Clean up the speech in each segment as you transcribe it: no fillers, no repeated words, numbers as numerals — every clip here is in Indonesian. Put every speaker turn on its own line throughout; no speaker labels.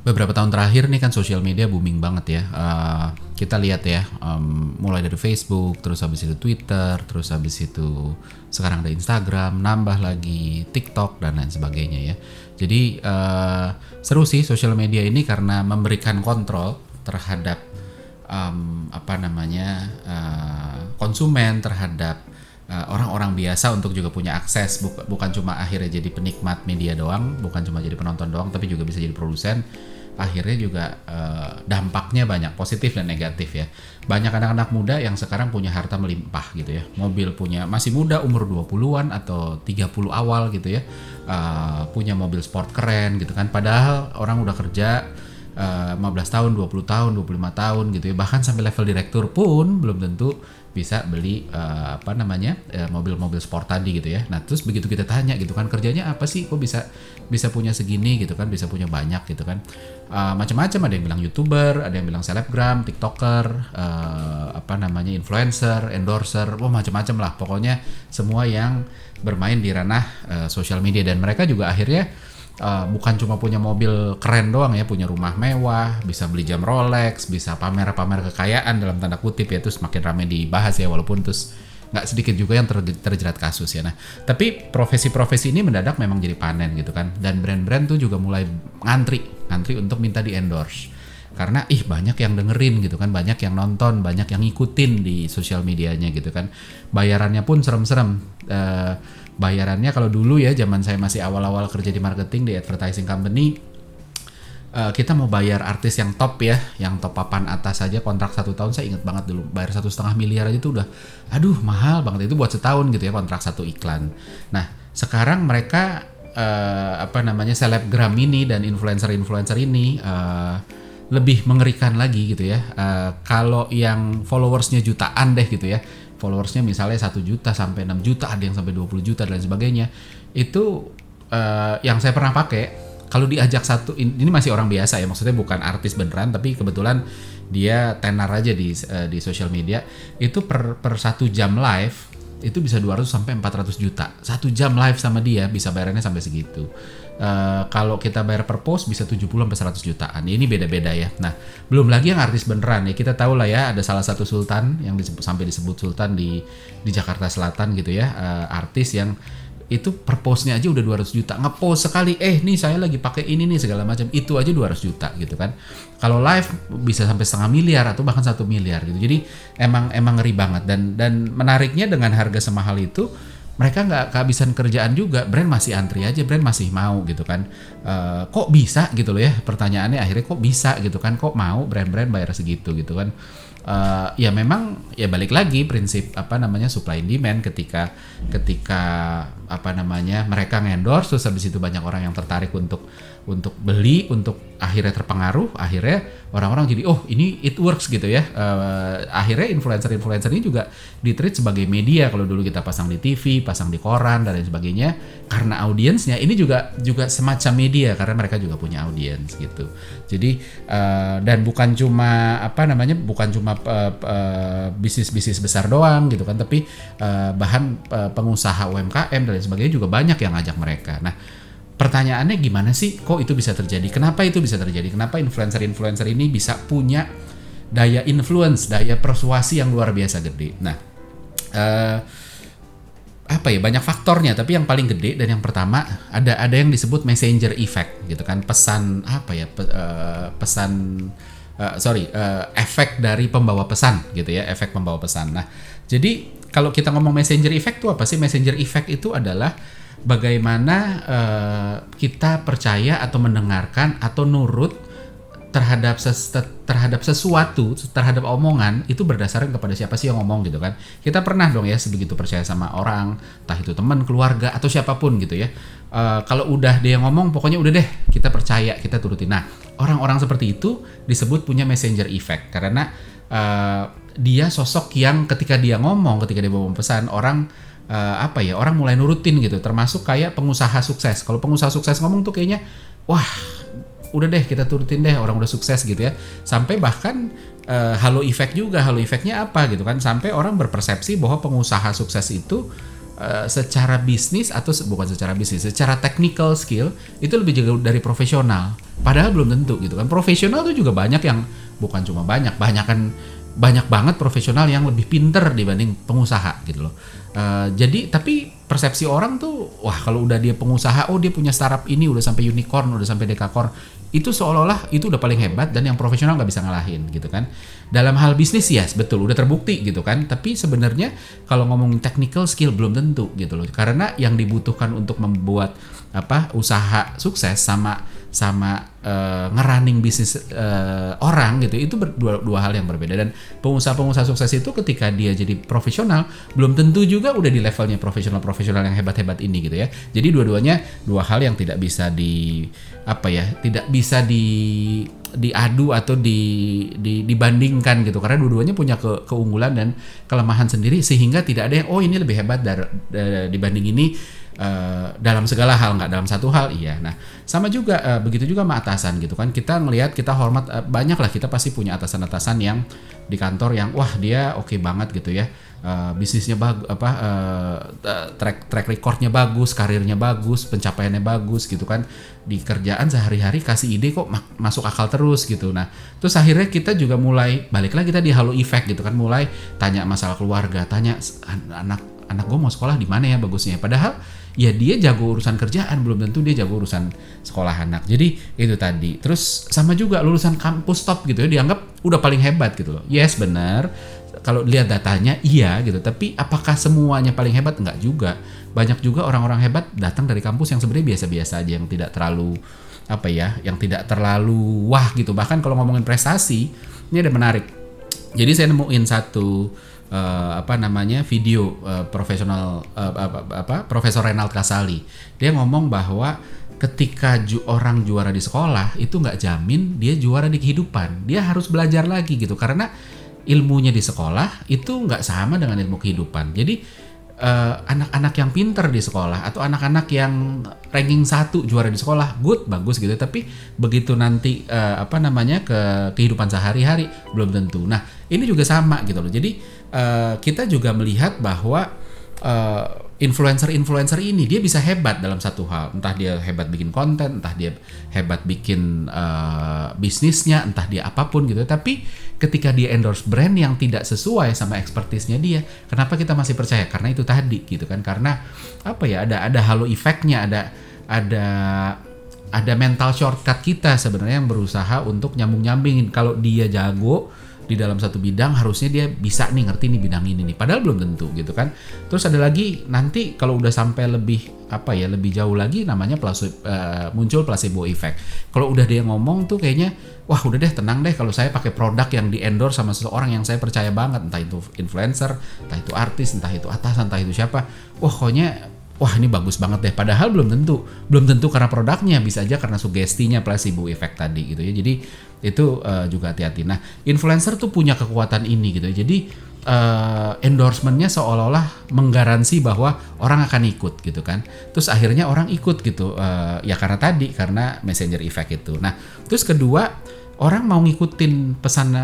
Beberapa tahun terakhir nih kan sosial media booming banget ya. Kita lihat ya, mulai dari Facebook, terus habis itu Twitter, terus habis itu sekarang ada Instagram, nambah lagi TikTok dan lain sebagainya ya. Jadi seru sih sosial media ini karena memberikan kontrol terhadap konsumen, terhadap orang-orang biasa untuk juga punya akses, bukan cuma akhirnya jadi penikmat media doang, bukan cuma jadi penonton doang, tapi juga bisa jadi produsen. Akhirnya juga dampaknya banyak, positif dan negatif ya. Banyak anak-anak muda yang sekarang punya harta melimpah gitu ya. Mobil punya, masih muda umur 20-an atau 30 awal gitu ya. Punya mobil sport keren gitu kan. Padahal orang udah kerja 15 tahun, 20 tahun, 25 tahun gitu ya. Bahkan sampai level direktur pun belum tentu bisa beli mobil-mobil sport tadi gitu ya. Nah, terus begitu kita tanya gitu kan, kerjanya apa sih kok bisa punya segini gitu kan, bisa punya banyak gitu kan. Macam-macam, ada yang bilang YouTuber, ada yang bilang selebgram, TikToker, influencer, endorser, macam-macam lah. Pokoknya semua yang bermain di ranah sosial media, dan mereka juga akhirnya bukan cuma punya mobil keren doang ya, punya rumah mewah, bisa beli jam Rolex, bisa pamer-pamer kekayaan dalam tanda kutip ya, terus makin ramai dibahas ya, walaupun terus nggak sedikit juga yang terjerat kasus ya. Nah, tapi profesi-profesi ini mendadak memang jadi panen gitu kan, dan brand-brand tuh juga mulai ngantri untuk minta di endorse. Karena banyak yang dengerin gitu kan, banyak yang nonton, banyak yang ngikutin di sosial medianya gitu kan. Bayarannya pun serem-serem. Bayarannya kalau dulu ya, zaman saya masih awal-awal kerja di marketing di advertising company, kita mau bayar artis yang top ya, yang top papan atas saja kontrak 1 tahun, saya ingat banget dulu bayar 1,5 miliar aja tuh udah mahal banget, itu buat setahun gitu ya, kontrak 1 iklan. Nah, sekarang mereka selebgram ini dan influencer ini lebih mengerikan lagi gitu ya. Kalau yang followersnya jutaan deh gitu ya, followersnya misalnya 1 juta sampai 6 juta, ada yang sampai 20 juta dan sebagainya, itu yang saya pernah pakai. Kalau diajak ini masih orang biasa ya, maksudnya bukan artis beneran, tapi kebetulan dia tenar aja di social media, itu per 1 jam live itu bisa 200 sampai 400 juta. 1 jam live sama dia bisa bayarannya sampai segitu. Kalau kita bayar per post bisa 70 sampai 100 jutaan. Ini beda-beda ya. Nah, belum lagi yang artis beneran ya. Kita tahu lah ya, ada salah satu sultan yang sampai disebut sultan di Jakarta Selatan gitu ya. Artis yang itu per postnya aja udah 200 juta. Ngepost sekali, nih saya lagi pakai ini nih segala macam, itu aja 200 juta gitu kan. Kalau live bisa sampai 0,5 miliar atau bahkan 1 miliar gitu. Jadi emang ngeri banget, dan menariknya dengan harga semahal itu mereka nggak kehabisan kerjaan juga. Brand masih antri aja, brand masih mau gitu kan. Kok bisa gitu loh ya, pertanyaannya akhirnya kok bisa gitu kan, kok mau brand-brand bayar segitu gitu kan. Ya memang ya balik lagi prinsip supply and demand, ketika mereka ngendorse, terus habis itu banyak orang yang tertarik untuk beli, untuk akhirnya terpengaruh, akhirnya orang-orang jadi ini it works gitu ya. Akhirnya influencer ini juga di-treat sebagai media. Kalau dulu kita pasang di TV, pasang di koran dan lain sebagainya, karena audiensnya ini juga semacam media, karena mereka juga punya audiens gitu. Jadi dan bukan cuma bisnis besar doang gitu kan, tapi bahan pengusaha UMKM dan lain sebagainya juga banyak yang ngajak mereka. Nah, pertanyaannya gimana sih kok itu bisa terjadi? Kenapa itu bisa terjadi? Kenapa influencer ini bisa punya daya influence, daya persuasi yang luar biasa gede? Nah, banyak faktornya, tapi yang paling gede dan yang pertama ada yang disebut messenger effect gitu kan. Efek dari pembawa pesan gitu ya, efek pembawa pesan. Nah, jadi kalau kita ngomong messenger effect itu apa sih? Messenger effect itu adalah bagaimana kita percaya atau mendengarkan atau nurut terhadap sesuatu, terhadap omongan itu berdasarkan kepada siapa sih yang ngomong gitu kan. Kita pernah dong ya sebegitu percaya sama orang, entah itu teman, keluarga atau siapapun gitu ya. Kalau udah dia ngomong, pokoknya udah deh kita percaya, kita turutin. Nah, orang-orang seperti itu disebut punya messenger effect, karena dia sosok yang ketika dia ngomong, ketika dia bawa pesan, orang orang mulai nurutin gitu. Termasuk kayak pengusaha sukses. Kalau pengusaha sukses ngomong tuh kayaknya, wah udah deh kita turutin deh, orang udah sukses gitu ya. Sampai bahkan halo effect juga. Halo effectnya apa gitu kan, sampai orang berpersepsi bahwa pengusaha sukses itu secara bisnis atau bukan secara bisnis, secara technical skill itu lebih jauh dari profesional. Padahal belum tentu gitu kan. Profesional tuh juga banyak yang bukan cuma banyak banget profesional yang lebih pinter dibanding pengusaha gitu loh. Jadi tapi persepsi orang tuh wah kalau udah dia pengusaha, oh dia punya startup ini udah sampai unicorn, udah sampai dekakorn, itu seolah-olah itu udah paling hebat dan yang profesional nggak bisa ngalahin gitu kan. Dalam hal bisnis ya betul udah terbukti gitu kan, tapi sebenarnya kalau ngomongin technical skill belum tentu gitu loh, karena yang dibutuhkan untuk membuat usaha sukses sama ngerunning bisnis orang gitu itu dua hal yang berbeda. Dan pengusaha sukses itu ketika dia jadi profesional belum tentu juga udah di levelnya profesional yang hebat-hebat ini gitu ya. Jadi dua-duanya dua hal yang tidak bisa diadu atau dibandingkan gitu, karena dua-duanya punya keunggulan dan kelemahan sendiri sehingga tidak ada yang ini lebih hebat dibanding ini dalam segala hal, nggak dalam satu hal. Iya, nah sama juga begitu juga sama atasan gitu kan, kita ngelihat kita hormat banyak lah, kita pasti punya atasan-atasan yang di kantor yang wah dia oke banget gitu ya, bisnisnya bagus, track recordnya bagus, karirnya bagus, pencapaiannya bagus gitu kan, di kerjaan sehari-hari kasih ide kok masuk akal terus gitu. Nah terus akhirnya kita juga mulai balik lagi kita di halo effect gitu kan, mulai tanya masalah keluarga, tanya anak gue mau sekolah di mana ya bagusnya, padahal ya dia jago urusan kerjaan, belum tentu dia jago urusan sekolah anak. Jadi itu tadi. Terus sama juga lulusan kampus top gitu ya, dianggap udah paling hebat gitu loh. Yes benar, kalau lihat datanya iya gitu, tapi apakah semuanya paling hebat? Enggak juga. Banyak juga orang-orang hebat datang dari kampus yang sebenarnya biasa-biasa aja, yang tidak terlalu yang tidak terlalu wah gitu. Bahkan kalau ngomongin prestasi, ini ada menarik. Jadi saya nemuin satu video profesional Profesor Renald Kasali. Dia ngomong bahwa ketika orang juara di sekolah itu nggak jamin dia juara di kehidupan. Dia harus belajar lagi gitu, karena ilmunya di sekolah itu nggak sama dengan ilmu kehidupan. Jadi anak-anak yang pinter di sekolah atau anak-anak yang ranking 1 juara di sekolah bagus gitu, tapi begitu nanti ke kehidupan sehari-hari belum tentu. Nah ini juga sama gitu loh. Jadi kita juga melihat bahwa influencer ini dia bisa hebat dalam satu hal, entah dia hebat bikin konten, entah dia hebat bikin bisnisnya, entah dia apapun gitu. Tapi ketika dia endorse brand yang tidak sesuai sama expertise-nya dia, kenapa kita masih percaya? Karena itu tadi gitu kan, karena ada halo effect-nya, ada mental shortcut kita sebenarnya yang berusaha untuk nyambing-nyambingin. Kalau dia jago di dalam satu bidang, harusnya dia bisa ngerti nih bidang ini nih, padahal belum tentu gitu kan. Terus ada lagi nanti kalau udah sampai lebih jauh lagi namanya muncul placebo effect. Kalau udah dia ngomong tuh kayaknya wah udah deh tenang deh kalau saya pakai produk yang di endorse sama seseorang yang saya percaya banget, entah itu influencer, entah itu artis, entah itu atasan, entah itu siapa, wah ini bagus banget deh, padahal belum tentu karena produknya, bisa aja karena sugestinya, placebo effect tadi gitu ya. Jadi itu juga hati-hati. Nah influencer tuh punya kekuatan ini gitu ya. Jadi endorsementnya seolah-olah menggaransi bahwa orang akan ikut gitu kan. Terus akhirnya orang ikut gitu karena messenger effect itu. Nah terus kedua, orang mau ngikutin pesan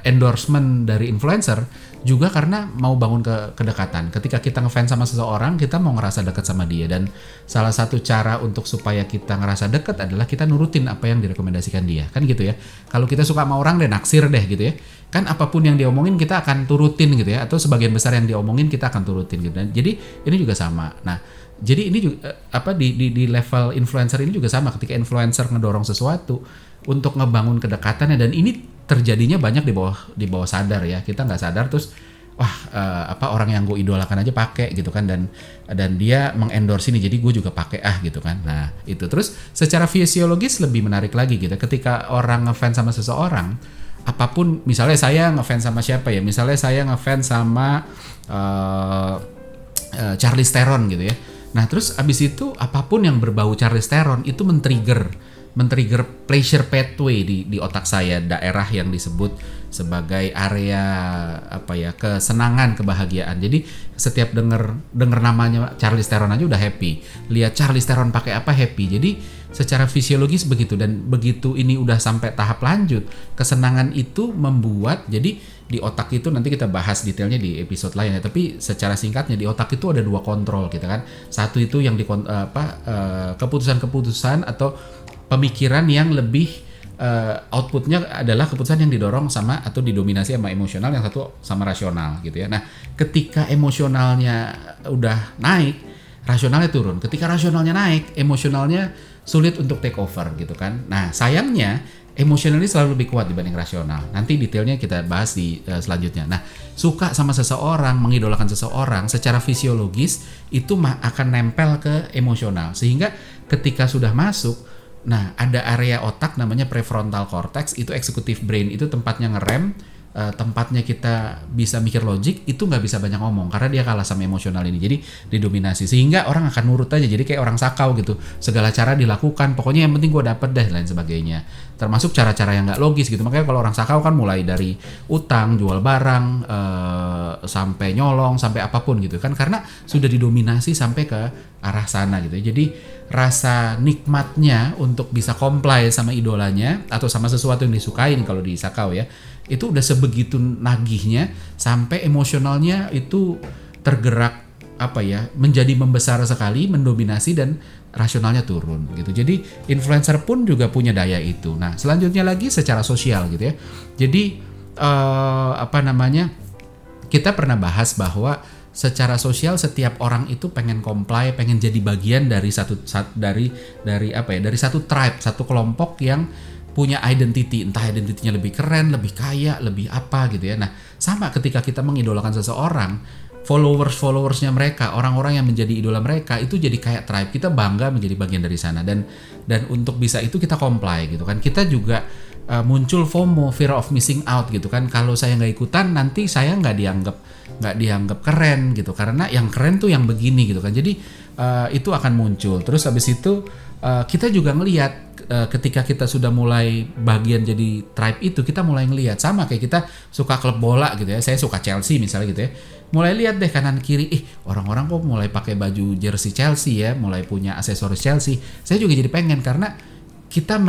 endorsement dari influencer juga karena mau bangun kedekatan. Ketika kita ngefans sama seseorang, kita mau ngerasa dekat sama dia, dan salah satu cara untuk supaya kita ngerasa dekat adalah kita nurutin apa yang direkomendasikan dia, kan gitu ya. Kalau kita suka sama orang dan naksir deh gitu ya, kan apapun yang dia omongin kita akan turutin gitu ya, atau sebagian besar yang dia omongin kita akan turutin gitu. Dan jadi ini juga sama. Nah jadi ini juga di level influencer ini juga sama. Ketika influencer ngedorong sesuatu untuk ngebangun kedekatannya, dan ini terjadinya banyak di bawah sadar ya, kita nggak sadar, terus orang yang gue idolakan aja pakai gitu kan, dan dia mengendorse ini, jadi gue juga pakai gitu kan. Nah itu terus secara fisiologis lebih menarik lagi gitu, ketika orang ngefans sama seseorang apapun, misalnya saya ngefans sama siapa ya, misalnya saya ngefans sama Charlize Theron gitu ya. Nah terus abis itu apapun yang berbau Charlize Theron itu men-trigger pleasure pathway di otak saya, daerah yang disebut sebagai area kesenangan, kebahagiaan. Jadi setiap denger namanya Charlize Theron aja udah happy, lihat Charlize Theron pakai apa happy. Jadi secara fisiologis begitu, dan begitu ini udah sampai tahap lanjut, kesenangan itu membuat jadi di otak itu nanti kita bahas detailnya di episode lain ya. Tapi secara singkatnya di otak itu ada 2 kontrol gitu kan. Satu itu yang keputusan-keputusan atau pemikiran yang lebih outputnya adalah keputusan yang didorong sama atau didominasi sama emosional, yang satu sama rasional gitu ya. Nah, ketika emosionalnya udah naik, rasionalnya turun. Ketika rasionalnya naik, emosionalnya sulit untuk take over gitu kan. Nah, sayangnya emosional ini selalu lebih kuat dibanding rasional. Nanti detailnya kita bahas di selanjutnya. Nah, suka sama seseorang, mengidolakan seseorang secara fisiologis itu akan nempel ke emosional. Sehingga ketika sudah masuk, nah ada area otak namanya prefrontal cortex, itu executive brain, itu tempatnya ngerem, tempatnya kita bisa mikir logik, itu nggak bisa banyak ngomong karena dia kalah sama emosional ini, jadi didominasi, sehingga orang akan nurut aja, jadi kayak orang sakau gitu, segala cara dilakukan, pokoknya yang penting gue dapet deh, lain sebagainya, termasuk cara-cara yang nggak logis gitu. Makanya kalau orang sakau kan mulai dari utang, jual barang, sampai nyolong, sampai apapun gitu kan, karena sudah didominasi sampai ke arah sana gitu. Jadi rasa nikmatnya untuk bisa comply sama idolanya atau sama sesuatu yang disukain kalau di sakau ya, itu udah sebegitu nagihnya sampai emosionalnya itu tergerak menjadi membesar sekali, mendominasi, dan rasionalnya turun gitu. Jadi influencer pun juga punya daya itu. Nah, selanjutnya lagi secara sosial gitu ya. Jadi kita pernah bahas bahwa secara sosial setiap orang itu pengen comply, pengen jadi bagian dari satu tribe, satu kelompok yang punya identity, entah identitinya lebih keren, lebih kaya, lebih apa gitu ya. Nah, sama ketika kita mengidolakan seseorang, followersnya mereka, orang-orang yang menjadi idola mereka itu jadi kayak tribe, kita bangga menjadi bagian dari sana, dan untuk bisa itu kita comply gitu kan. Kita juga muncul FOMO, fear of missing out gitu kan. Kalau saya nggak ikutan nanti saya nggak dianggap keren gitu, karena yang keren tuh yang begini gitu kan. Jadi itu akan muncul. Terus habis itu kita juga ngelihat ketika kita sudah mulai bagian jadi tribe itu, kita mulai ngelihat sama kayak kita suka klub bola gitu ya. Saya suka Chelsea misalnya gitu ya. Mulai lihat deh kanan kiri, orang-orang kok mulai pakai baju jersey Chelsea ya, mulai punya aksesoris Chelsea. Saya juga jadi pengen, karena kita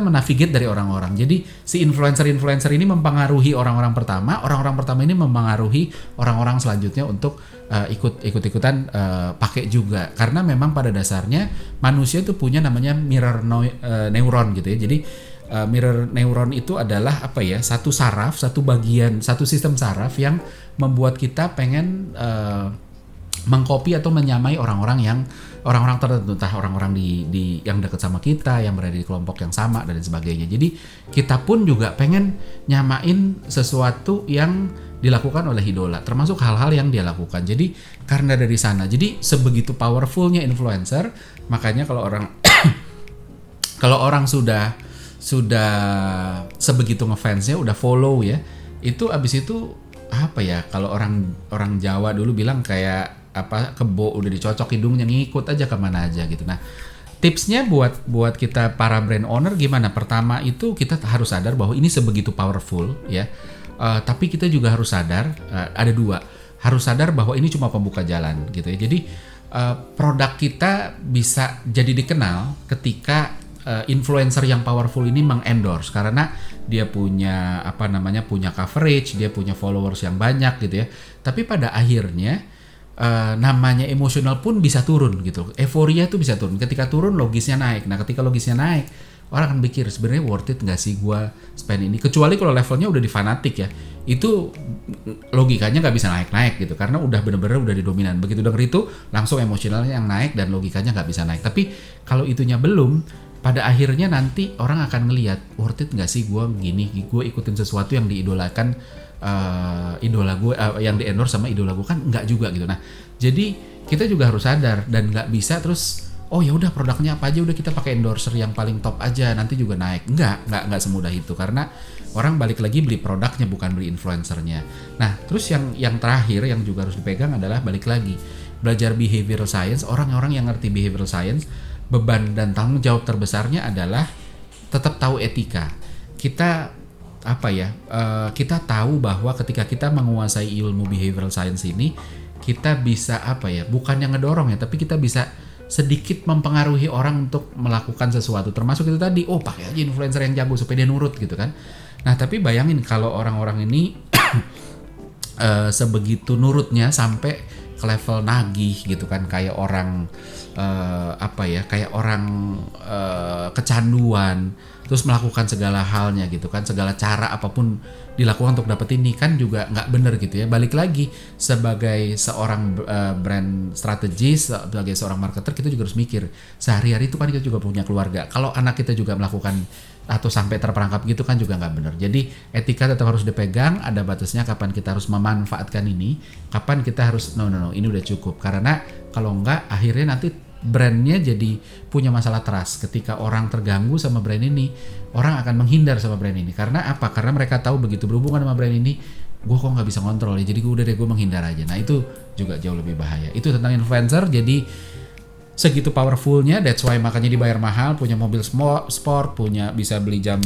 menavigate dari orang-orang. Jadi si influencer ini mempengaruhi orang-orang pertama ini mempengaruhi orang-orang selanjutnya untuk ikut-ikutan pakai juga. Karena memang pada dasarnya manusia itu punya namanya mirror neuron gitu ya. Jadi mirror neuron itu adalah satu saraf, satu sistem saraf yang membuat kita pengen mengcopy atau menyamai orang-orang tertentu, entah orang-orang di yang dekat sama kita, yang berada di kelompok yang sama dan sebagainya. Jadi kita pun juga pengen nyamain sesuatu yang dilakukan oleh idola, termasuk hal-hal yang dia lakukan. Jadi karena dari sana, jadi sebegitu powerfulnya influencer, makanya kalau orang sudah sebegitu ngefansnya, udah follow ya, itu abis itu kalau orang Jawa dulu bilang kayak kebo udah dicocok hidungnya, ngikut aja kemana aja gitu. Nah, tipsnya buat kita para brand owner gimana? Pertama itu kita harus sadar bahwa ini sebegitu powerful ya. Tapi kita juga harus sadar, ada 2, harus sadar bahwa ini cuma pembuka jalan gitu ya. Jadi produk kita bisa jadi dikenal ketika influencer yang powerful ini mengendorse, karena dia punya punya coverage, dia punya followers yang banyak gitu ya. Tapi pada akhirnya namanya emosional pun bisa turun gitu. Euforia tuh bisa turun. Ketika turun logisnya naik. Nah, ketika logisnya naik, orang akan pikir sebenarnya worth it nggak sih gue spend ini. Kecuali kalau levelnya udah di fanatik ya, itu logikanya nggak bisa naik gitu, karena udah bener-bener udah didominan. Begitu denger itu langsung emosionalnya yang naik dan logikanya nggak bisa naik. Tapi kalau itunya belum, pada akhirnya nanti orang akan ngelihat worth it nggak sih gue gue ikutin sesuatu yang diidolakan idola gue, yang di endorse sama idola gue, kan nggak juga gitu. Nah, jadi kita juga harus sadar dan nggak bisa terus ya udah produknya apa aja udah kita pakai endorser yang paling top aja nanti juga naik. Nggak semudah itu, karena orang balik lagi beli produknya bukan beli influencernya. Nah, terus yang terakhir yang juga harus dipegang adalah balik lagi belajar behavioral science. Orang-orang yang ngerti behavioral science, beban dan tanggung jawab terbesarnya adalah tetap tahu etika. Kita kita tahu bahwa ketika kita menguasai ilmu behavioral science ini, kita bisa bukan yang ngedorong ya, tapi kita bisa sedikit mempengaruhi orang untuk melakukan sesuatu, termasuk itu tadi, pakai aja influencer yang jago supaya dia nurut gitu kan. Nah, tapi bayangin kalau orang-orang ini sebegitu nurutnya sampai ke level nagih gitu kan, kayak orang kayak orang kecanduan, terus melakukan segala halnya gitu kan, segala cara apapun dilakukan untuk dapet ini kan juga nggak bener gitu ya. Balik lagi sebagai seorang brand strategis, sebagai seorang marketer, kita juga harus mikir sehari-hari itu kan kita juga punya keluarga. Kalau anak kita juga melakukan atau sampai terperangkap gitu kan juga nggak benar. Jadi etika tetap harus dipegang, ada batasnya kapan kita harus memanfaatkan ini, kapan kita harus no ini udah cukup. Karena kalau nggak akhirnya nanti brandnya jadi punya masalah trust. Ketika orang terganggu sama brand ini, orang akan menghindar sama brand ini. Karena apa? Karena mereka tahu begitu berhubungan sama brand ini, gue kok nggak bisa kontrol ya, jadi gue menghindar aja. Nah itu juga jauh lebih bahaya. Itu tentang influencer. Jadi segitu powerfulnya, that's why makanya dibayar mahal, punya mobil sport, punya bisa beli jam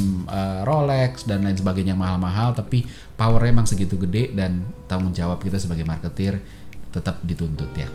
Rolex dan lain sebagainya mahal-mahal, tapi powernya emang segitu gede dan tanggung jawab kita sebagai marketer tetap dituntut ya.